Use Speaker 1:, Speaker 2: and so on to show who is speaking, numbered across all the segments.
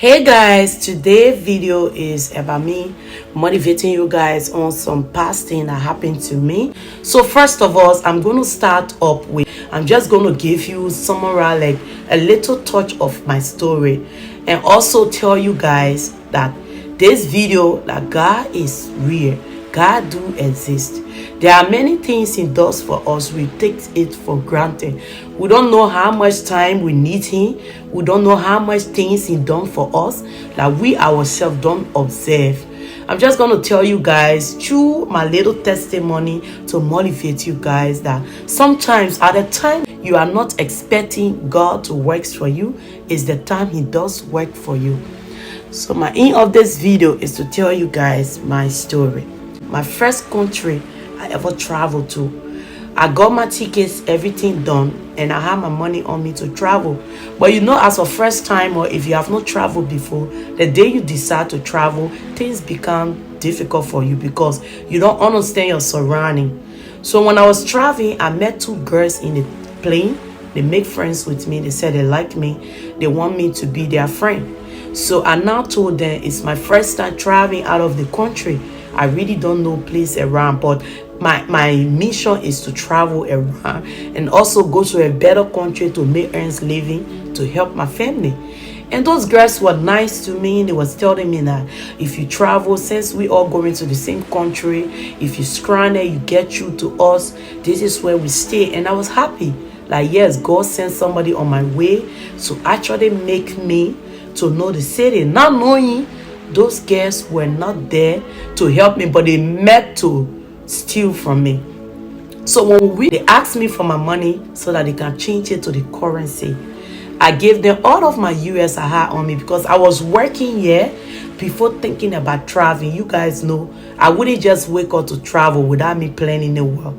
Speaker 1: Hey guys, today's video is about me motivating you guys on some past thing that happened to me. So first of all, I'm going to start up with, I'm just going to give you summarize like a little touch of my story, and also tell you guys that this video, that God is real. God do exist. There are many things he does for us. We take it for granted. We don't know how much time we need him. We don't know how much things he done for us that we ourselves don't observe. I'm just going to tell you guys through my little testimony to motivate you guys that sometimes at the time you are not expecting God to work for you is the time he does work for you. So my aim of this video is to tell you guys my story. My first country I ever traveled to. I got my tickets, everything done, and I had my money on me to travel. But you know, as a first time, or if you have not traveled before, the day you decide to travel, things become difficult for you because you don't understand your surrounding. So when I was traveling, I met two girls in the plane. They make friends with me. They said they like me. They want me to be their friend. So I now told them it's my first time traveling out of the country. I really don't know place around, but my mission is to travel around and also go to a better country to make earns living to help my family. And those girls were nice to me. They was telling me that if you travel, since we all going to the same country, if you stranded, you get through to us, this is where we stay. And I was happy. Like, yes, God sent somebody on my way to actually make me to know the city, not knowing those girls were not there to help me, but they meant to steal from me. So when they asked me for my money so that they can change it to the currency, I gave them all of my US I had on me because I was working here before thinking about traveling. You guys know I wouldn't just wake up to travel without me planning it well.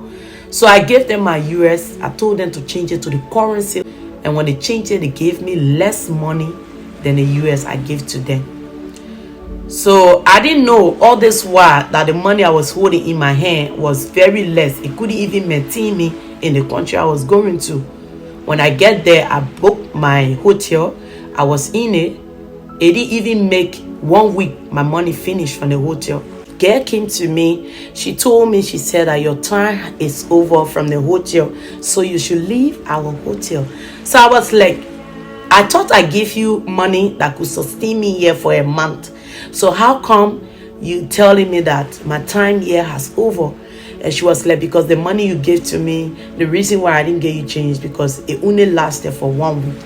Speaker 1: So I gave them my US. I told them to change it to the currency, and when they changed it, they gave me less money than the US I gave to them. So I didn't know all this while that the money I was holding in my hand was very less. It couldn't even maintain me in the country I was going to. When I get there, I booked my hotel. I was in it. It didn't even make 1 week. My money finished from the hotel. Girl came to me. She told me, she said that your time is over from the hotel, so you should leave our hotel. So I was like, I thought I gave you money that could sustain me here for a month. So how come you telling me that my time here has over? And she was like, because the money you gave to me, the reason why I didn't get you changed because it only lasted for 1 week.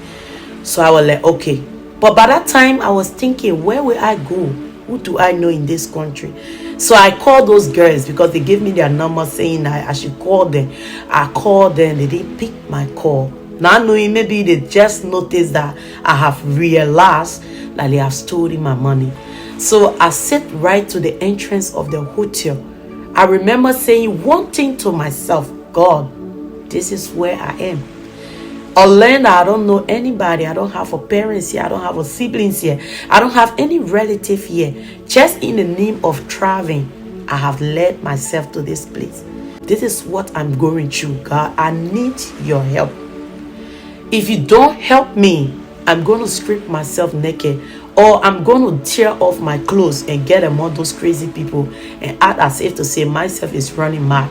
Speaker 1: So I was like, okay. But by that time I was thinking, where will I go? Who do I know in this country? So I called those girls because they gave me their number saying that I should call them. I called them, they didn't pick my call. Now knowing maybe they just noticed that I have realized that they have stolen my money. So I sit right to the entrance of the hotel. I remember saying one thing to myself, God, this is where I am. I learned that I don't know anybody. I don't have a parents here. I don't have a siblings here. I don't have any relative here. Just in the name of traveling, I have led myself to this place. This is what I'm going through, God. I need your help. If you don't help me, I'm going to strip myself naked, or I'm going to tear off my clothes and get among those crazy people and act as if to say myself is running mad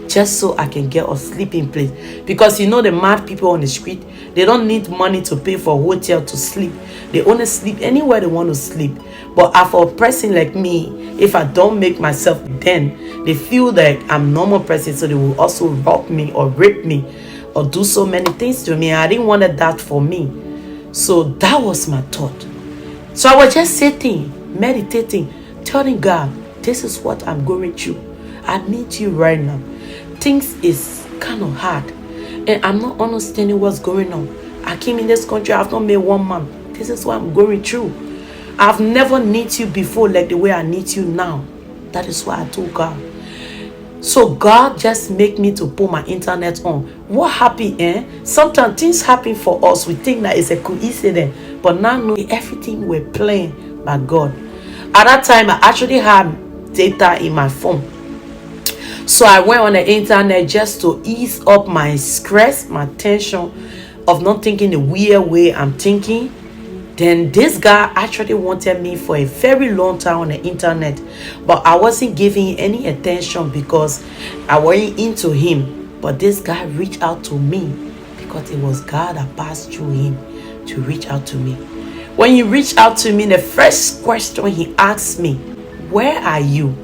Speaker 1: just so I can get a sleeping place. Because you know the mad people on the street, they don't need money to pay for a hotel to sleep. They only sleep anywhere they want to sleep. But for a person like me, if I don't make myself, then they feel like I'm a normal person, so they will also rob me or rape me or do so many things to me. I didn't want that for me. So that was my thought. So I was just sitting, meditating, telling God, this is what I'm going through. I need you right now. Things is kind of hard, and I'm not understanding what's going on. I came in this country, I've not made 1 month. This is what I'm going through. I've never need you before like the way I need you now. That is why I told God. So God just make me to put my internet on. What happened, Sometimes things happen for us. We think that it's a coincidence. But now knowing everything we're playing by God. At that time, I actually had data in my phone. So I went on the internet just to ease up my stress, my tension of not thinking the weird way I'm thinking. Then this guy actually wanted me for a very long time on the internet, but I wasn't giving any attention because I wasn't into him. But this guy reached out to me because it was God that passed through him to reach out to me. When he reached out to me, the first question he asked me, where are you?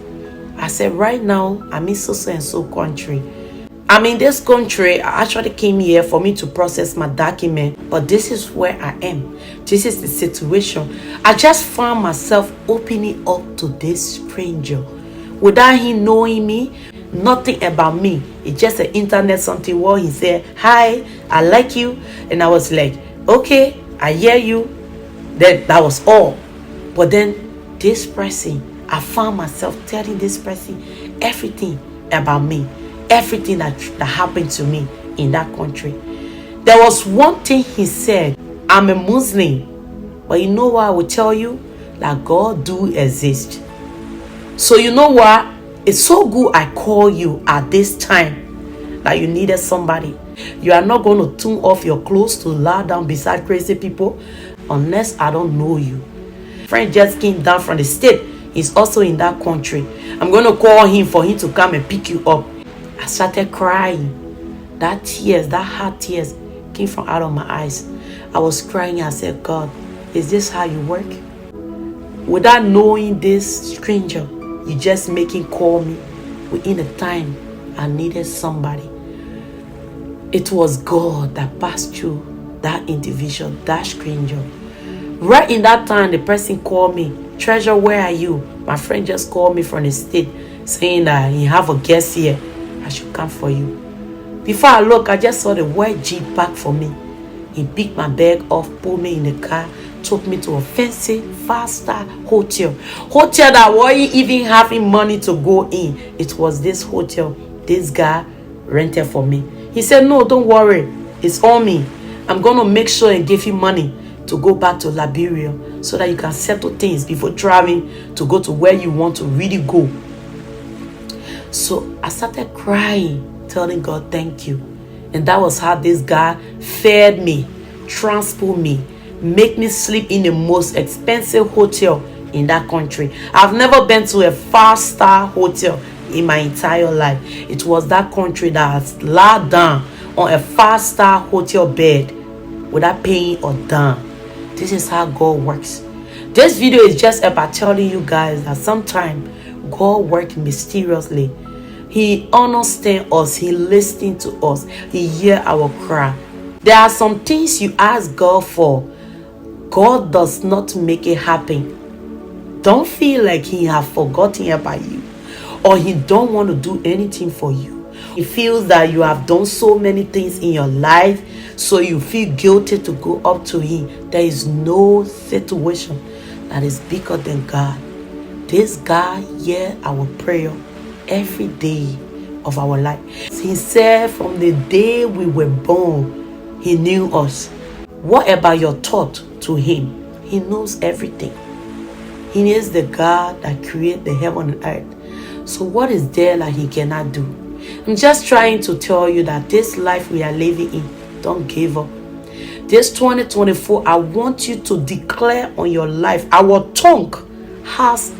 Speaker 1: I said, right now I'm in so and so country. I'm in this country. I actually came here for me to process my document, but this is where I am. This is the situation. I just found myself opening up to this stranger without him knowing me, nothing about me. It's just an internet something where he said, hi, I like you. And I was like, okay, I hear you. Then that was all. But then this person, I found myself telling this person everything about me. Everything that happened to me in that country. There was one thing he said, I'm a Muslim, but you know what I will tell you? That God do exist. So you know what? It's so good I call you at this time that you needed somebody. You are not going to turn off your clothes to lie down beside crazy people unless I don't know you. Friend just came down from the state. He's also in that country. I'm going to call him for him to come and pick you up. I started crying. That tears, that hard tears came from out of my eyes. I was crying. I said, God, is this how you work? Without knowing this stranger, you just make him call me within the time I needed somebody. It was God that passed through that individual, that stranger. Right in that time, the person called me, Treasure, where are you? My friend just called me from the state saying that he have a guest here. I should come for you. Before I look, I just saw the white Jeep park for me. He picked my bag off, pulled me in the car, took me to a fancy, five-star hotel. Hotel that wasn't even having money to go in. It was this hotel this guy rented for me. He said, no, don't worry. It's on me. I'm going to make sure and give you money to go back to Liberia so that you can settle things before traveling to go to where you want to really go. So I started crying, telling God, thank you. And that was how this guy fed me, transport me, make me sleep in the most expensive hotel in that country. I've never been to a 5-star hotel in my entire life. It was that country that has laid down on a 5-star hotel bed without paying a dime. This is how God works. This video is just about telling you guys that sometimes God works mysteriously. He understands us. He listens to us. He hears our cry. There are some things you ask God for. God does not make it happen. Don't feel like He has forgotten about you or He don't want to do anything for you. He feels that you have done so many things in your life, so you feel guilty to go up to Him. There is no situation that is bigger than God. This God hears our prayer every day of our life. He said from the day we were born, He knew us. What about your thought to Him? He knows everything. He is the God that created the heaven and earth. So what is there that He cannot do? I'm just trying to tell you that this life we are living in, don't give up. This 2024, I want you to declare on your life. Our tongue has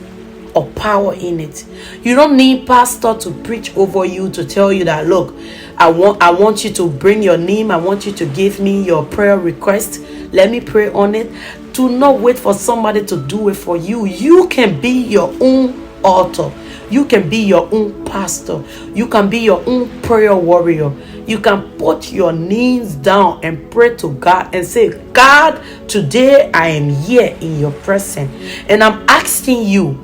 Speaker 1: a power in it. You don't need pastor to preach over you to tell you that, look, I want you to bring your name. I want you to give me your prayer request. Let me pray on it. Do not wait for somebody to do it for you. You can be your own altar. You can be your own pastor. You can be your own prayer warrior. You can put your knees down and pray to God and say, God, today I am here in your presence. And I'm asking you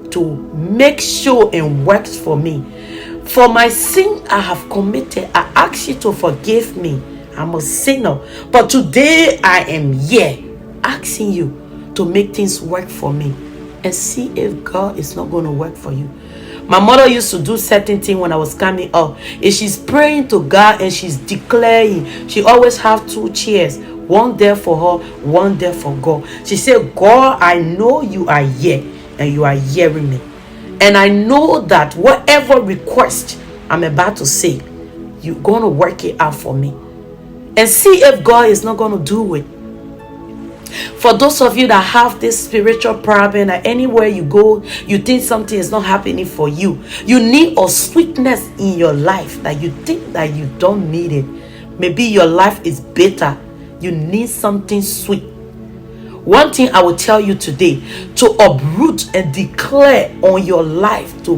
Speaker 1: to make sure and works for me. For my sin I have committed, I ask you to forgive me. I'm a sinner. But today I am here asking you to make things work for me. And see if God is not going to work for you. My mother used to do certain things when I was coming up. If she's praying to God and she's declaring, she always have 2 chairs. One there for her, one there for God. She said, God, I know you are here and you are hearing me. And I know that whatever request I'm about to say, you're going to work it out for me. And see if God is not going to do it. For those of you that have this spiritual problem, and anywhere you go, you think something is not happening for you. You need a sweetness in your life that you think that you don't need it. Maybe your life is bitter. You need something sweet. One thing I will tell you today, to uproot and declare on your life, to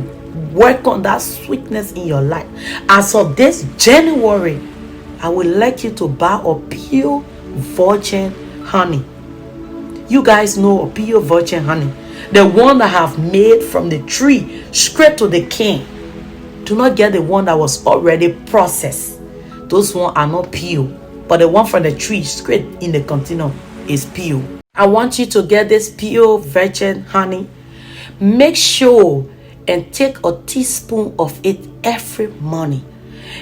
Speaker 1: work on that sweetness in your life. As of this January, I would like you to buy a pure virgin honey. You guys know a pure virgin honey, the one that I have made from the tree straight to the can. Do not get the one that was already processed. Those ones are not pure, but the one from the tree straight in the container is pure. I want you to get this pure virgin honey. Make sure and take a teaspoon of it every morning.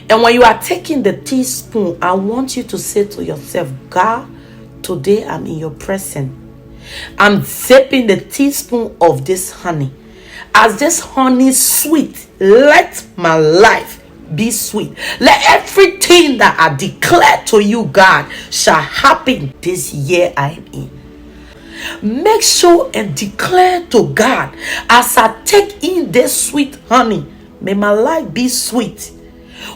Speaker 1: And when you are taking the teaspoon, I want you to say to yourself, God, today I'm in your presence. I'm sipping the teaspoon of this honey. As this honey is sweet, let my life be sweet. Let everything that I declare to you, God, shall happen this year I am in. Make sure and declare to God, as I take in this sweet honey, may my life be sweet.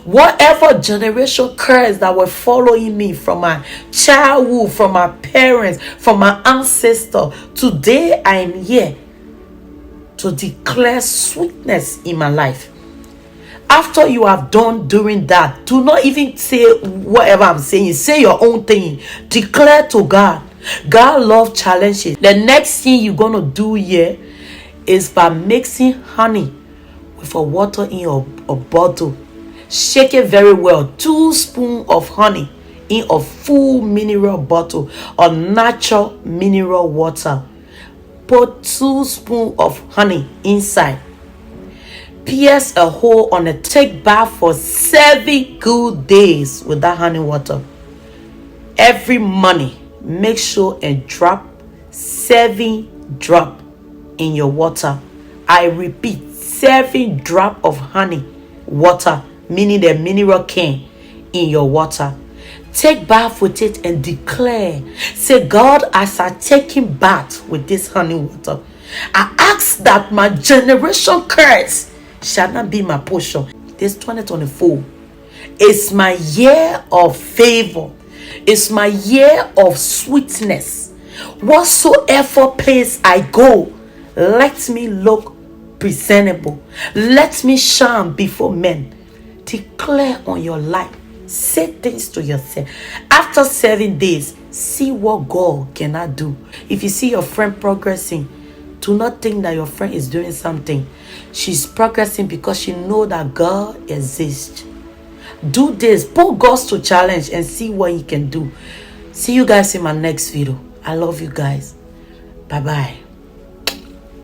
Speaker 1: Whatever generation curse that were following me from my childhood, from my parents, from my ancestors, today I am here to declare sweetness in my life. After you have done doing that, do not even say whatever I'm saying. Say your own thing. Declare to God. God loves challenges. The next thing you're going to do here is by mixing honey with a water in a bottle. Shake it very well. 2 spoons of honey in a full mineral bottle or natural mineral water. Put 2 spoons of honey inside. Pierce a hole on it. Take bath for 7 good days with that honey water. Every morning, make sure and drop 7 drops in your water. I repeat, 7 drops of honey water, meaning the mineral can, in your water. Take bath with it and declare. Say, God, as I take in bath with this honey water, I ask that my generation curse shall not be my portion. This 2024 is my year of favor. It's my year of sweetness. Whatsoever place I go, let me look presentable. Let me shine before men. Declare on your life. Say things to yourself. After 7 days, see what God cannot do. If you see your friend progressing, do not think that your friend is doing something. She's progressing because she knows that God exists. Do this. Put God to challenge and see what He can do. See you guys in my next video. I love you guys. Bye-bye.